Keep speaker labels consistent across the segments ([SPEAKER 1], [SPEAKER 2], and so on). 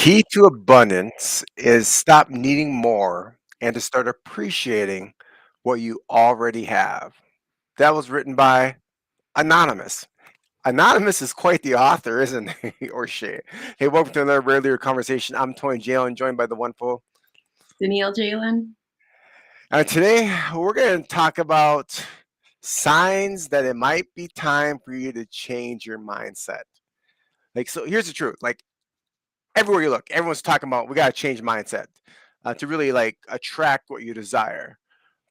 [SPEAKER 1] Key to abundance is stop needing more and to start appreciating what you already have. That was written by Anonymous. Anonymous is quite the author, isn't he or she? Hey, welcome to another Rare Leader Conversation. I'm Tony Jalen, joined by the wonderful.
[SPEAKER 2] Danielle Jalen?
[SPEAKER 1] Today, we're going to talk about signs that it might be time for you to change your mindset. So here's the truth. Everywhere you look, everyone's talking about we got to change mindset to really attract what you desire.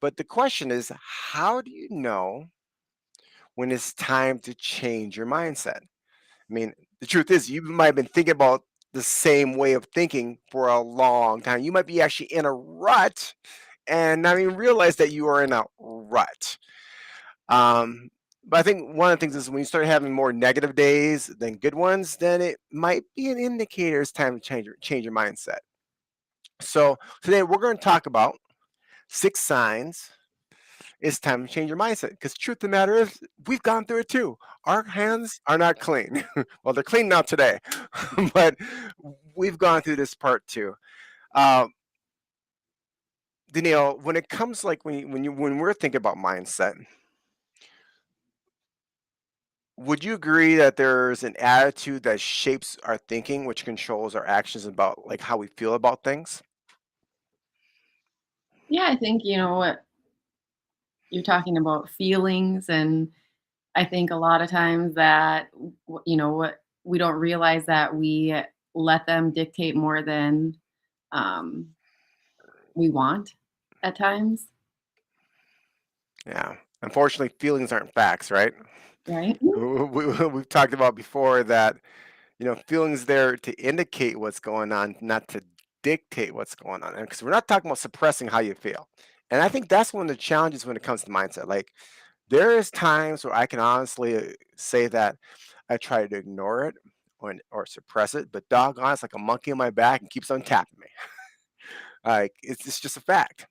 [SPEAKER 1] But the question is, how do you know when it's time to change your mindset? I mean, the truth is, you might have been thinking about the same way of thinking for a long time. You might be actually in a rut and not even realize that you are in a rut. Um, but I think one of the things is when you start having more negative days than good ones, then it might be an indicator it's time to change your mindset. So today we're going to talk about 6 signs it's time to change your mindset. Because truth of the matter is, we've gone through it too. Our hands are not clean. Well, they're clean now today, but we've gone through this part too. Uh, Danielle, when it comes when we're thinking about mindset, would you agree that there's an attitude that shapes our thinking, which controls our actions about like how we feel about things?
[SPEAKER 2] Yeah, I think, what you're talking about feelings. And I think a lot of times that, what we don't realize that we let them dictate more than um, we want at times,
[SPEAKER 1] Yeah. Unfortunately, feelings aren't facts, right?
[SPEAKER 2] right?
[SPEAKER 1] We've talked about before that feelings there to indicate what's going on, not to dictate what's going on. Because we're not talking about suppressing how you feel. And I think that's one of the challenges when it comes to mindset. Like there is times where I can honestly say that I try to ignore it or suppress it, but doggone, it's like a monkey on my back and keeps on tapping me. Like it's just a fact.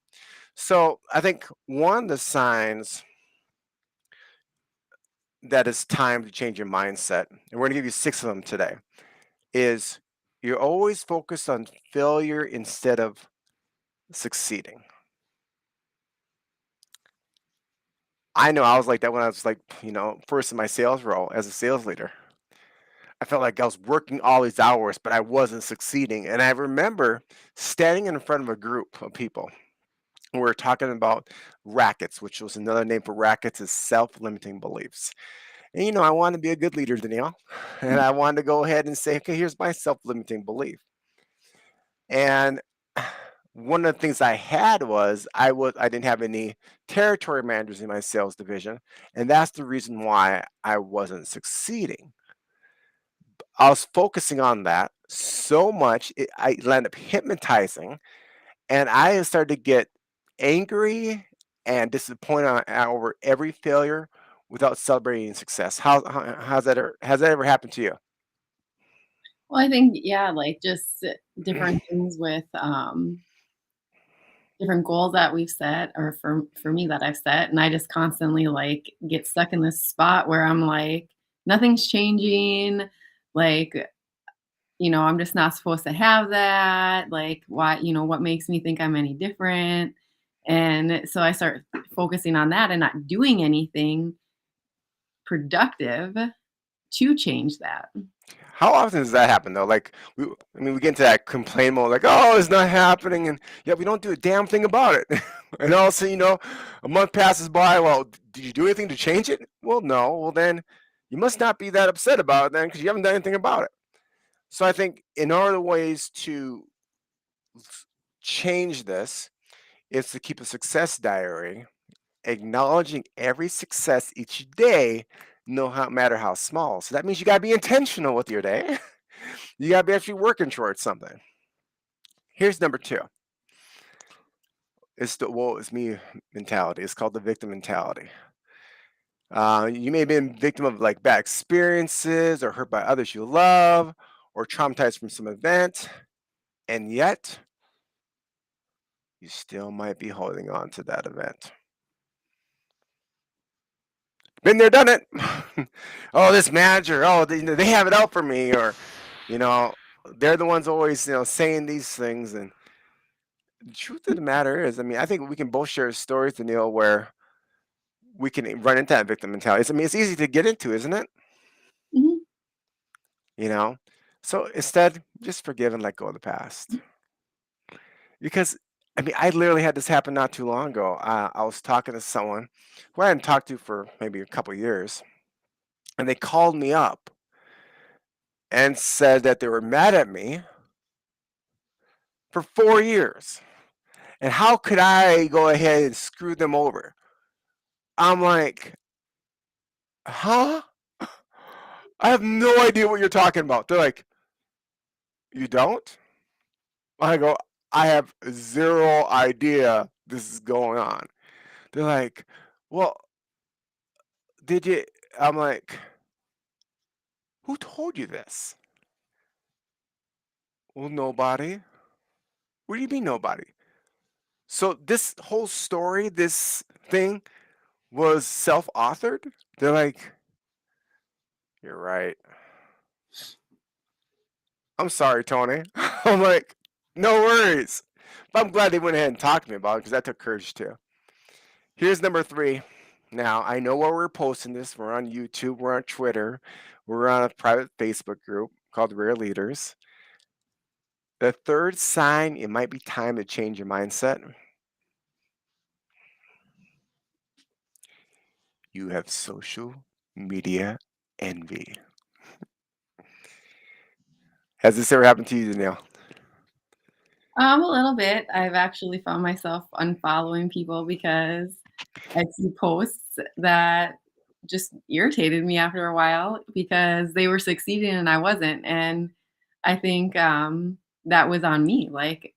[SPEAKER 1] So I think one of the signs that it's time to change your mindset, and we're gonna give you 6 of them today, is you're always focused on failure instead of succeeding. I know I was like that when I was first in my sales role as a sales leader. I felt like I was working all these hours, but I wasn't succeeding. And I remember standing in front of a group of people. We were talking about rackets, which was another name for rackets is self-limiting beliefs. And I want to be a good leader, Danielle. And I wanted to go ahead and say, okay, here's my self-limiting belief. And one of the things I had was I didn't have any territory managers in my sales division, and that's the reason why I wasn't succeeding. I was focusing on that so much, I ended up hypnotizing, and I started to get angry and disappointed over every failure without celebrating success. Has that ever happened to you?
[SPEAKER 2] Well, I think, yeah, like just different things with different goals that we've set, or for me that I've set, and I just constantly like get stuck in this spot where I'm like, nothing's changing. Like, I'm just not supposed to have that. Like, why, what makes me think I'm any different? And so I start focusing on that and not doing anything productive to change that.
[SPEAKER 1] How often does that happen though? We get into that complain mode, like, oh, it's not happening, and yet we don't do a damn thing about it. And all of a sudden, a month passes by. Well, did you do anything to change it? Well, no. Well, then you must not be that upset about it then, because you haven't done anything about it. So I think in order ways to change this is to keep a success diary, acknowledging every success each day, matter how small. So that means you got to be intentional with your day. You got to be actually working towards something. Here's number two. It's the woe is me mentality. It's called the victim mentality. You may have been victim of like bad experiences or hurt by others you love or traumatized from some event, and yet you still might be holding on to that event. Been there, done it. Oh, this manager. Oh, they have it out for me, or you know. they're the ones always, saying these things. And the truth of the matter is, I mean, I think we can both share stories, Daniil, where we can run into that victim mentality. I mean, it's easy to get into, isn't it?
[SPEAKER 2] Mhm.
[SPEAKER 1] You know? So instead, just forgive and let go of the past. Because, I mean, I literally had this happen not too long ago. I was talking to someone who I hadn't talked to for maybe a couple years, and they called me up and said that they were mad at me for 4 years. And how could I go ahead and screw them over? I'm like, huh? I have no idea what you're talking about. They're like, you don't? I go, I have zero idea this is going on. They're like, well, did you? I'm like, who told you this? Well, nobody. What do you mean nobody? So this whole story, this thing was self-authored? They're like, you're right. I'm sorry, Tony. I'm like, no worries. But I'm glad they went ahead and talked to me about it because that took courage too. Here's number three. Now, I know where we're posting this. We're on YouTube, we're on Twitter, we're on a private Facebook group called Rare Leaders. The third sign it might be time to change your mindset. You have social media envy. Has this ever happened to you, Danielle?
[SPEAKER 2] A little bit. I've actually found myself unfollowing people because I see posts that just irritated me after a while because they were succeeding and I wasn't. And I think that was on me. Like,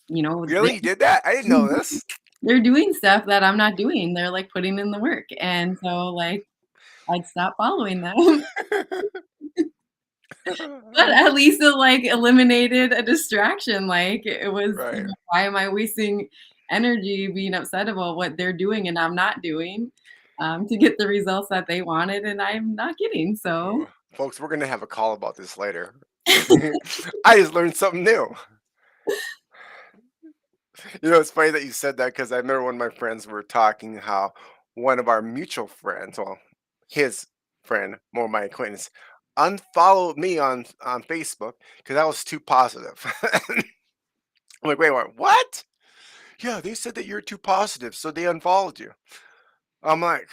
[SPEAKER 2] you know,
[SPEAKER 1] Really? You did that? I didn't know this.
[SPEAKER 2] they're doing stuff that I'm not doing. They're like putting in the work. And so, like, I'd stop following them. But at least it, like, eliminated a distraction, like, it was,
[SPEAKER 1] Right.
[SPEAKER 2] why am I wasting energy being upset about what they're doing and I'm not doing, to get the results that they wanted and I'm not getting, so.
[SPEAKER 1] Oh, folks, we're going to have a call about this later. I just learned something new. It's funny that you said that because I remember when my friends were talking how one of our mutual friends, well, his friend, more my acquaintance, unfollowed me on Facebook because I was too positive. I'm like, wait, what? Yeah, they said that you're too positive, so they unfollowed you. I'm like,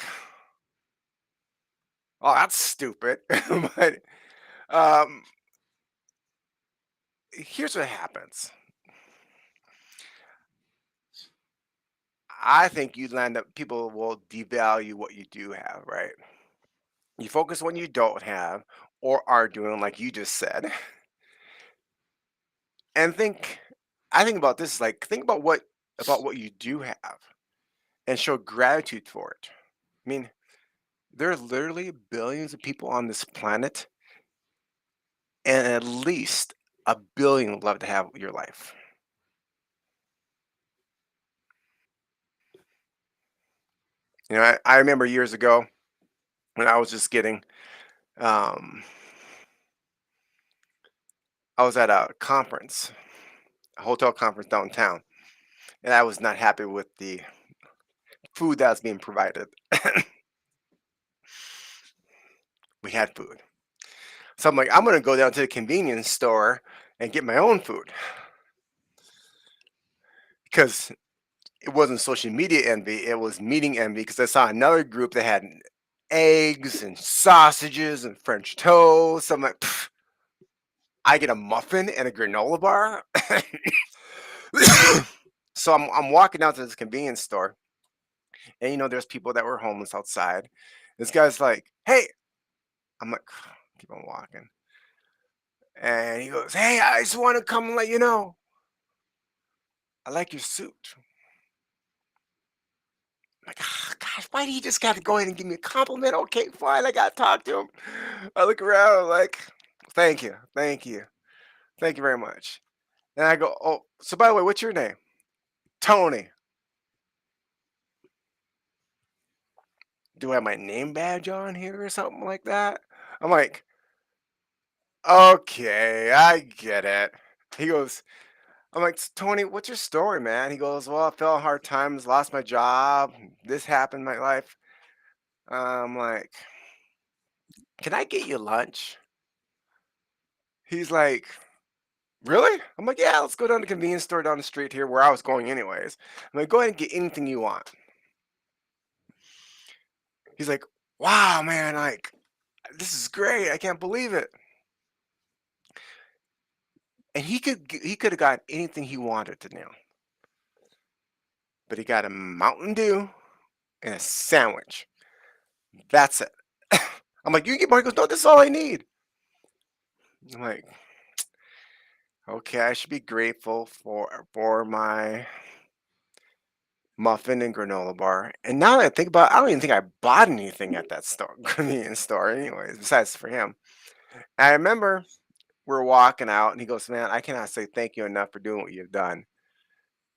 [SPEAKER 1] oh, that's stupid. But um, here's what happens. I think you land up people will devalue what you do have, right? You focus on what you don't have or are doing, like you just said, and I think about this like think about what you do have and show gratitude for it. I mean, there are literally billions of people on this planet, and at least a billion would love to have your life. I remember years ago when I was just getting, um, I was at a conference, a hotel conference downtown, and I was not happy with the food that was being provided. We had food. So I'm like, I'm going to go down to the convenience store and get my own food because it wasn't social media envy, it was meeting envy because I saw another group that had eggs and sausages and French toast. I'm like, "Pff, I get a muffin and a granola bar." So I'm walking down to this convenience store, and there's people that were homeless outside. This guy's like, "Hey," I'm like, keep on walking, and he goes, "Hey, I just want to come and let you know I like your suit." I'm like, "Ah, gosh, why do you just got to go ahead and give me a compliment? Okay, fine, I got to talk to him." I look around, I'm like, "Thank you, thank you, thank you very much." And I go, "Oh, so by the way, what's your name?" "Tony." "Do I have my name badge on here or something like that?" I'm like, Okay, I get it. He goes, I'm like, Tony, what's your story, man? He goes, well, I fell on hard times, lost my job. This happened in my life. I'm like, can I get you lunch? He's like, really? I'm like, yeah, let's go down to the convenience store down the street here where I was going anyways. I'm like, go ahead and get anything you want. He's like, wow, man, like, this is great. I can't believe it. And he could have got anything he wanted to now, but he got a Mountain Dew and a sandwich. That's it. I'm like, you get more? He goes, no, this is all I need. I'm like, okay, I should be grateful for my muffin and granola bar. And now that I think about it, I don't even think I bought anything at that store, convenience store, anyways, besides for him. And I remember we're walking out, and he goes, man, I cannot say thank you enough for doing what you've done.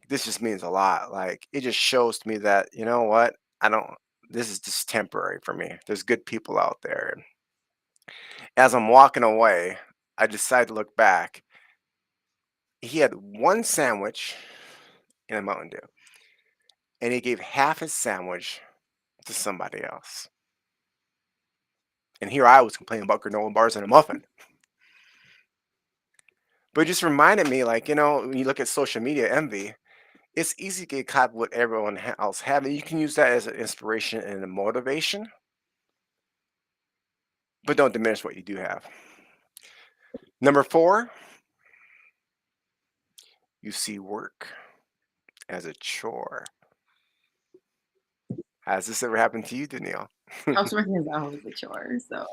[SPEAKER 1] This just means a lot. Like, it just shows to me that, you know what? I don't, this is just temporary for me. There's good people out there. And as I'm walking away, I decide to look back. He had one sandwich and a Mountain Dew, and he gave half his sandwich to somebody else. And here I was complaining about granola bars and a muffin. But it just reminded me, like, when you look at social media envy, it's easy to get caught with what everyone else have, and you can use that as an inspiration and a motivation, but don't diminish what you do have. Number four, you see work as a chore. Has this ever happened to you, Danielle?
[SPEAKER 2] Housework is always a chore. So,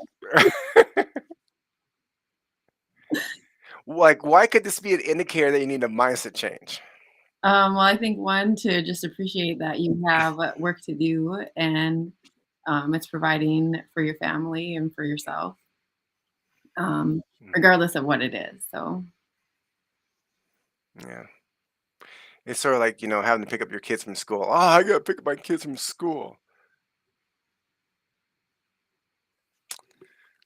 [SPEAKER 1] Like, why could this be an indicator that you need a mindset change?
[SPEAKER 2] well, I think one to just appreciate that you have work to do and it's providing for your family and for yourself, um,
[SPEAKER 1] Mhm.
[SPEAKER 2] regardless of what it is. So,
[SPEAKER 1] Yeah. It's sort of like, having to pick up your kids from school. Oh, I gotta pick up my kids from school.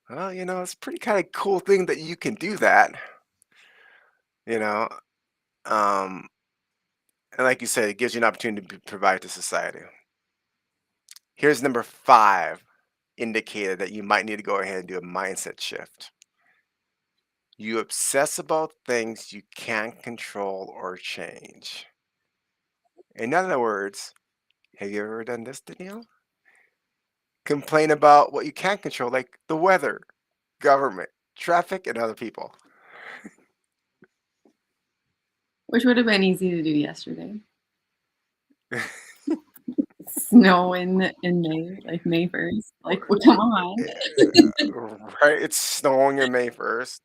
[SPEAKER 1] Well, it's a pretty kind of cool thing that you can do that, you know. Um, and like you said, it gives you an opportunity to provide to society. Here's number five indicator that you might need to go ahead and do a mindset shift. You obsess about things you can't control or change. In other words, have you ever done this, Danielle? Complain about what you can't control, like the weather, government, traffic, and other people.
[SPEAKER 2] which would have been easy to do yesterday. Snow in May, like May 1st. Like, well, come on.
[SPEAKER 1] Right? It's snowing on May 1st.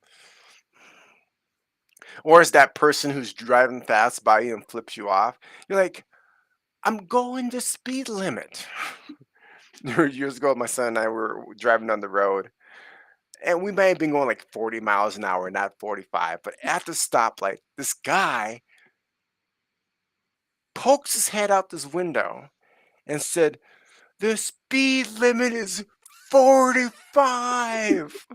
[SPEAKER 1] Or is that person who's driving fast by you and flips you off? You're like, I'm going the speed limit. Years ago, my son and I were driving on the road, and we may have been going like 40 miles an hour, not 45. But at the stoplight, this guy pokes his head out this window and said, the speed limit is 45.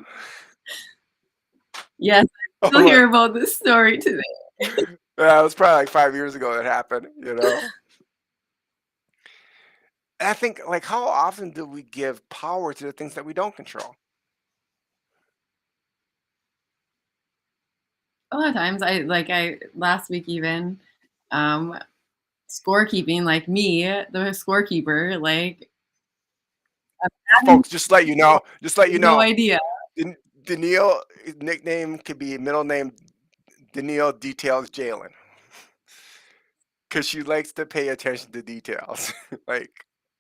[SPEAKER 2] Yes, I
[SPEAKER 1] I'm
[SPEAKER 2] still
[SPEAKER 1] like,
[SPEAKER 2] hear about this story today.
[SPEAKER 1] yeah, it was probably like 5 years ago that happened. And I think, like, how often do we give power to the things that we don't control?
[SPEAKER 2] A lot of times I last week even, um, scorekeeping, like me, the scorekeeper, like, I'm having
[SPEAKER 1] Folks, just let you know,
[SPEAKER 2] no idea.
[SPEAKER 1] Dan- Danielle nickname could be middle name Danielle Details Jalen because she likes to pay attention to details, like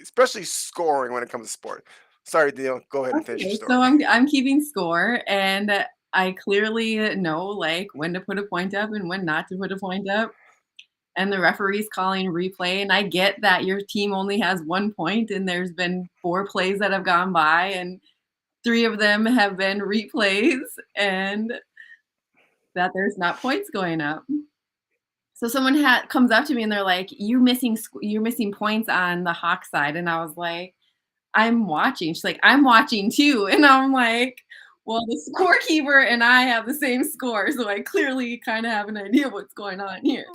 [SPEAKER 1] especially scoring when it comes to sport. Sorry, Danielle, go ahead and finish your
[SPEAKER 2] Okay, so
[SPEAKER 1] story.
[SPEAKER 2] I'm keeping score, and I clearly know, like, when to put a point up and when not to put a point up, and the referee's calling replay, and I get that your team only has 1 point, and there's been 4 plays that have gone by, and 3 of them have been replays, and that there's not points going up. So someone comes up to me and they're like, you're missing points on the Hawk side," and I was like, "I'm watching." She's like, "I'm watching too," and I'm like, Well, the scorekeeper and I have the same score, so I clearly kind of have an idea what's going on here.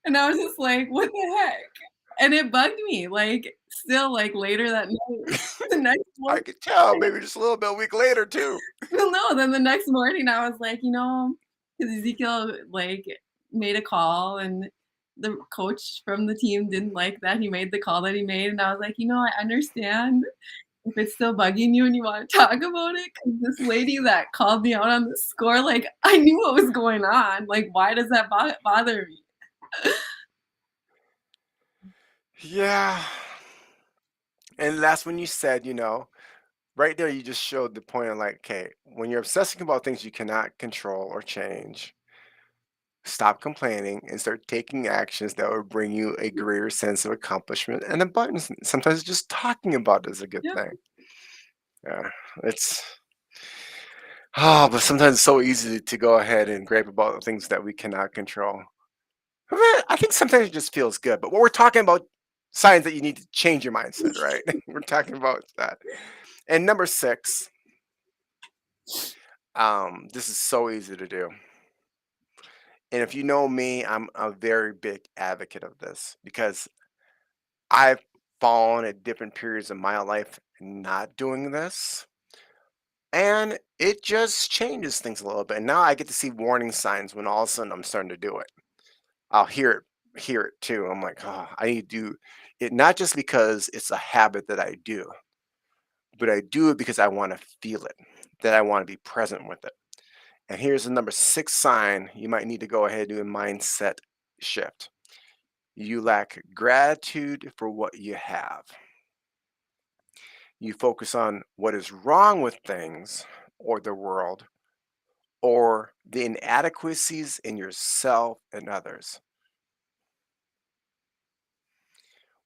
[SPEAKER 2] And I was just like, "What the heck?" And it bugged me, like, still, like, later that night, the next
[SPEAKER 1] I
[SPEAKER 2] morning.
[SPEAKER 1] could tell maybe just a little bit a week later too.
[SPEAKER 2] Well, no, then the next morning I was like, 'cause Ezekiel, like, made a call and the coach from the team didn't like that he made the call that he made, and I was like, I understand if it's still bugging you and you wanna talk about it, 'cause this lady that called me out on the score, like, I knew what was going on, like, why does that bother me?"
[SPEAKER 1] Yeah. And that's when you said, right there, you just showed the point of like, okay, when you're obsessing about things you cannot control or change, stop complaining and start taking actions that will bring you a greater sense of accomplishment and abundance. Sometimes just talking about it is a good
[SPEAKER 2] Yep.
[SPEAKER 1] thing. Yeah, it's but sometimes it's so easy to go ahead and gripe about the things that we cannot control. I think sometimes it just feels good, but what we're talking about signs that you need to change your mindset, right? We're talking about that. And number six, this is so easy to do. And if you know me, I'm a very big advocate of this because I've fallen at different periods of my life not doing this. And it just changes things a little bit. Now I get to see warning signs when all of a sudden I'm starting to do it. I'll hear it too. I'm like, oh, I need to do it not just because it's a habit that I do, but I do it because I want to feel it, that I want to be present with it. And here's the number six sign you might need to go ahead and do a mindset shift. You lack gratitude for what you have. You focus on what is wrong with things or the world or the inadequacies in yourself and others.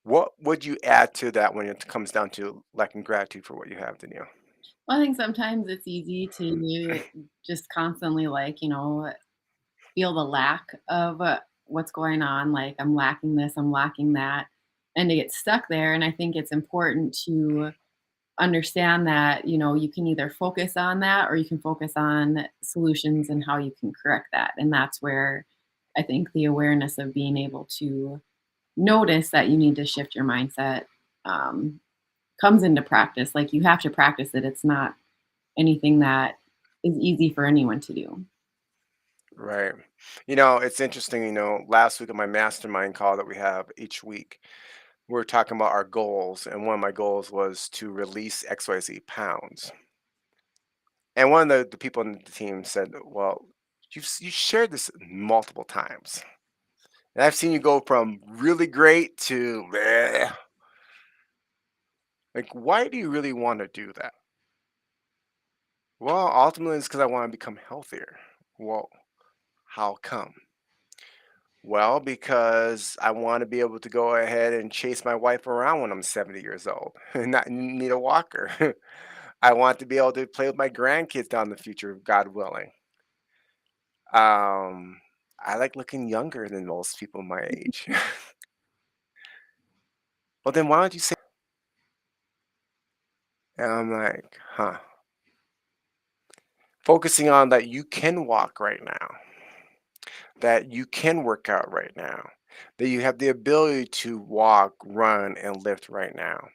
[SPEAKER 1] What would you add to that when it comes down to lacking gratitude for what you have, Danielle?
[SPEAKER 2] Well, I think sometimes it's easy to just constantly, like, feel the lack of, what's going on, like, I'm lacking this, I'm lacking that, and to get stuck there, and I think it's important to understand that, you can either focus on that or you can focus on solutions and how you can correct that, and that's where I think the awareness of being able to notice that you need to shift your mindset, um, comes into practice, like, you have to practice it, it's not anything that is easy for anyone to do.
[SPEAKER 1] Right. It's interesting, last week at my mastermind call that we have each week, we were talking about our goals, and one of my goals was to release XYZ pounds. And one of the people on the team said, well, you shared this multiple times. And I've seen you go from really great to bleh. Like, why do you really want to do that? Well, ultimately, it's because I want to become healthier. Well, how come? Well, because I want to be able to go ahead and chase my wife around when I'm 70 years old and not need a walker. I want to be able to play with my grandkids down the future, God willing. Um, I like looking younger than most people my age. Well, then why don't you say? And I'm like, huh. Focusing on that you can walk right now, that you can work out right now, that you have the ability to walk, run, and lift right now,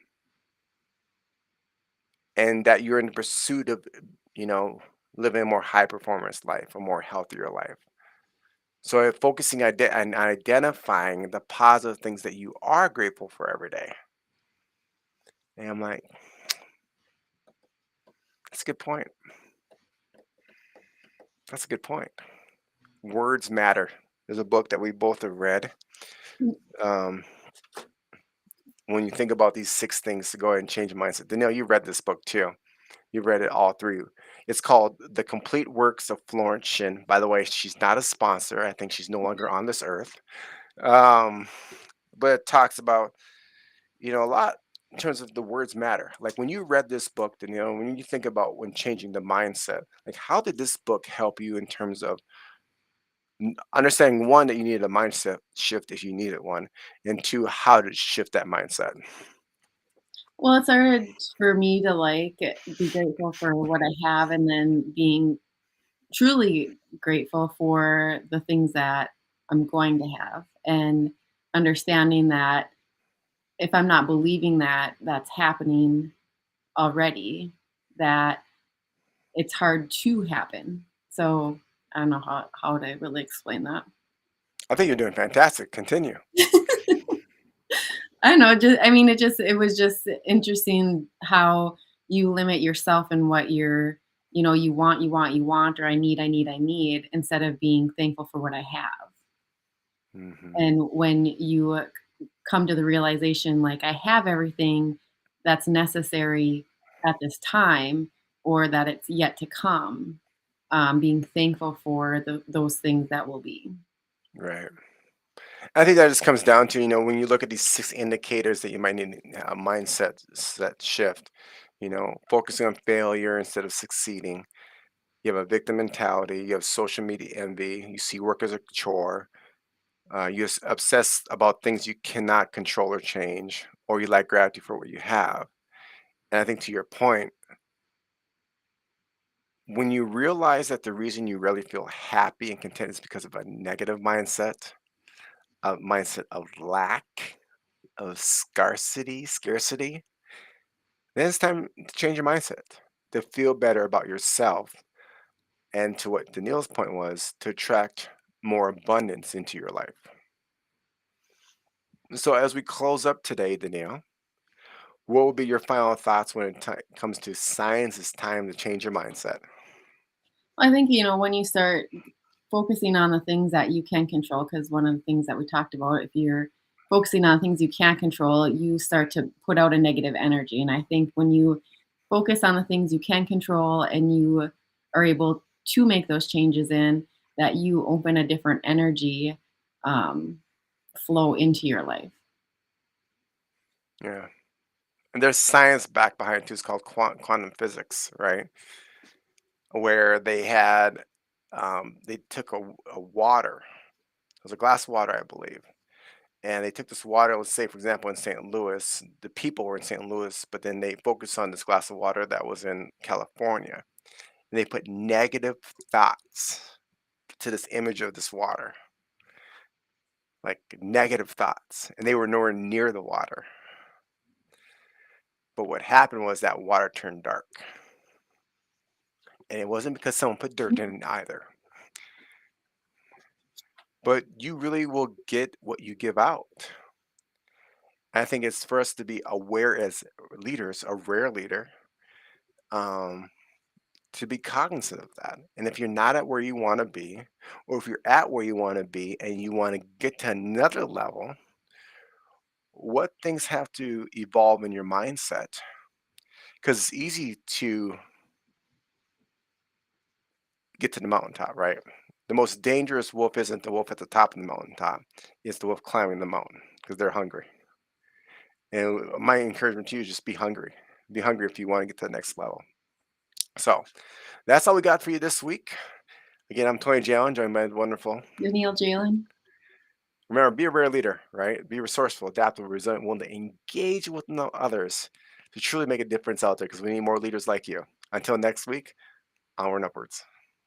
[SPEAKER 1] and that you're in pursuit of, you know, living a more high performance life, a more healthier life. So focusing on identifying the positive things that you are grateful for every day. And I'm like, that's a good point. That's a good point. Words matter. There's a book that we both have read. Um, when you think about these six things to go ahead and change your mindset. Danielle, you read this book too. You read it all through. It's called The Complete Works of Florence Shin. By the way, she's not a sponsor. I think she's no longer on this earth. Um, but it talks about, a lot in terms of the words matter. Like when you read this book, Danielle, when you think about when changing the mindset, like how did this book help you in terms of understanding one that you needed a mindset shift if you needed one, and two how to shift that mindset?
[SPEAKER 2] Well, it's hard for me to, like, be grateful for what I have and then being truly grateful for the things that I'm going to have, and understanding that if I'm not believing that that's happening already, that it's hard to happen. So, I don't know how to really explain that.
[SPEAKER 1] I think you're doing fantastic. Continue.
[SPEAKER 2] I don't know, just I mean, it was just interesting how you limit yourself and what you want, or I need, instead of being thankful for what I have.
[SPEAKER 1] Hmm.
[SPEAKER 2] And when you come to the realization, like, I have everything that's necessary at this time, or that it's yet to come, being thankful for those things that will be.
[SPEAKER 1] Right. I think that just comes down to, when you look at these 6 indicators that you might need a mindset set shift, focusing on failure instead of succeeding. You have a victim mentality. You have social media envy. You see work as a chore. Obsess about things you cannot control or change, or you lack gratitude for what you have. And I think to your point, when you realize that the reason you really feel happy and content is because of a negative mindset, a mindset of lack, of scarcity, then it's time to change your mindset, to feel better about yourself, and to what Danielle's point was, to attract more abundance into your life. So as we close up today, Danielle, what will be your final thoughts when it comes to science? It's time to change your mindset.
[SPEAKER 2] I think, when you start focusing on the things that you can control, because one of the things that we talked about, if you're focusing on things you can't control, you start to put out a negative energy. And I think when you focus on the things you can control and you are able to make those changes in, that you open a different energy um, flow into your life.
[SPEAKER 1] Yeah. And there's science back behind it too. It's called quantum physics, right? Where they took a water, it was a glass of water, I believe. And they took this water, let's say, for example, in St. Louis, the people were in St. Louis, but then they focused on this glass of water that was in California. And they put negative thoughts to this image of this water, like negative thoughts. And they were nowhere near the water. But what happened was that water turned dark. And it wasn't because someone put dirt in it either. But you really will get what you give out. I think it's for us to be aware as leaders, a rare leader, um, to be cognizant of that. And if you're not at where you want to be, or if you're at where you want to be and you want to get to another level, what things have to evolve in your mindset? Because it's easy to get to the mountaintop, right? The most dangerous wolf isn't the wolf at the top of the mountaintop, it's the wolf climbing the mountain because they're hungry. And my encouragement to you is just be hungry. Be hungry if you want to get to the next level. So that's all we got for you this week. Again, I'm Tony Jalen, joined by the wonderful.
[SPEAKER 2] Danielle Jalen.
[SPEAKER 1] Remember, be a rare leader, right? Be resourceful, adaptable, resilient, willing to engage with others to truly make a difference out there because we need more leaders like you. Until next week, onward and upwards.